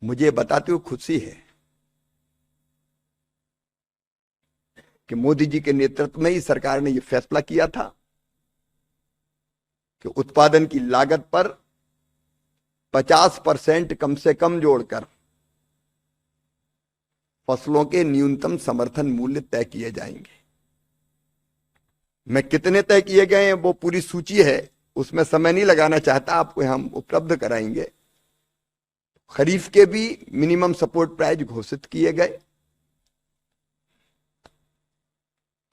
मुझे बताते हुए खुशी है कि मोदी जी के नेतृत्व में ही सरकार ने यह फैसला किया था कि उत्पादन की लागत पर 50% कम से कम जोड़कर फसलों के न्यूनतम समर्थन मूल्य तय किए जाएंगे। मैं कितने तय किए गए हैं वो पूरी सूची है, उसमें समय नहीं लगाना चाहता, आपको हम उपलब्ध कराएंगे। खरीफ के भी मिनिमम सपोर्ट प्राइस घोषित किए गए,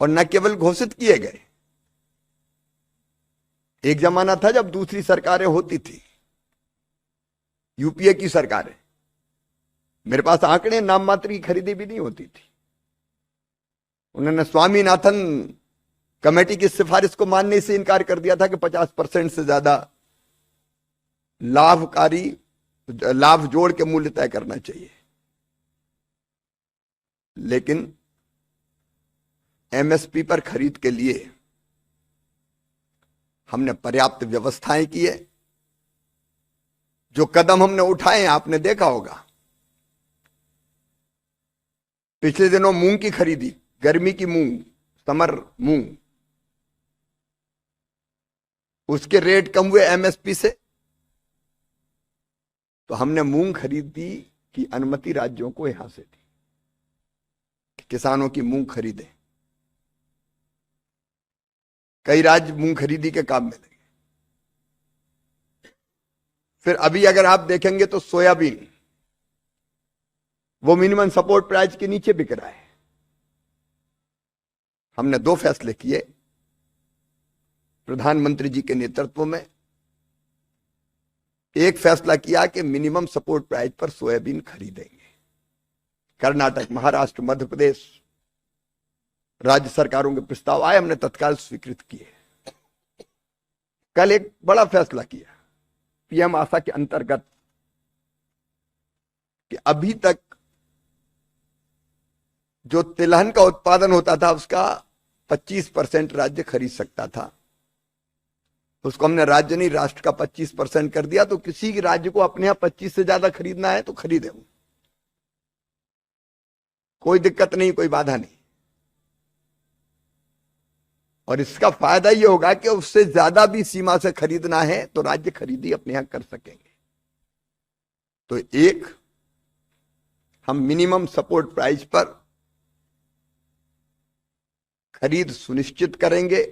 और न केवल घोषित किए गए, एक जमाना था जब दूसरी सरकारें होती थी, यूपीए की सरकारें, मेरे पास आंकड़े, नाम मात्र की खरीदी भी नहीं होती थी। उन्होंने स्वामीनाथन कमेटी की सिफारिश को मानने से इनकार कर दिया था कि 50% से ज्यादा लाभकारी लाभ जोड़ के मूल्य तय करना चाहिए। लेकिन एमएसपी पर खरीद के लिए हमने पर्याप्त व्यवस्थाएं की है। जो कदम हमने उठाए आपने देखा होगा। पिछले दिनों मूंग की खरीदी, गर्मी की मूंग, समर मूंग, उसके रेट कम हुए एमएसपी से, तो हमने मूंग खरीदी की अनुमति राज्यों को यहां से दी कि किसानों की मूंग खरीदें। कई राज्य मूंग खरीदी के काम में लगे। फिर अभी अगर आप देखेंगे तो सोयाबीन, वो मिनिमम सपोर्ट प्राइस के नीचे बिक रहा है। हमने 2 फैसले किए प्रधानमंत्री जी के नेतृत्व में। एक फैसला किया कि मिनिमम सपोर्ट प्राइस पर सोयाबीन खरीदेंगे। कर्नाटक, महाराष्ट्र, मध्य प्रदेश राज्य सरकारों के प्रस्ताव आए, हमने तत्काल स्वीकृत किए। कल एक बड़ा फैसला किया पीएम आशा के अंतर्गत कि अभी तक जो तिलहन का उत्पादन होता था उसका 25% राज्य खरीद सकता था, उसको हमने राज्य नहीं राष्ट्र का 25% कर दिया। तो किसी राज्य को अपने यहां 25 से ज्यादा खरीदना है तो खरीदे, कोई दिक्कत नहीं, कोई बाधा नहीं। और इसका फायदा यह होगा कि उससे ज्यादा भी सीमा से खरीदना है तो राज्य खरीदी अपने यहां कर सकेंगे। तो एक, हम मिनिमम सपोर्ट प्राइस पर खरीद सुनिश्चित करेंगे।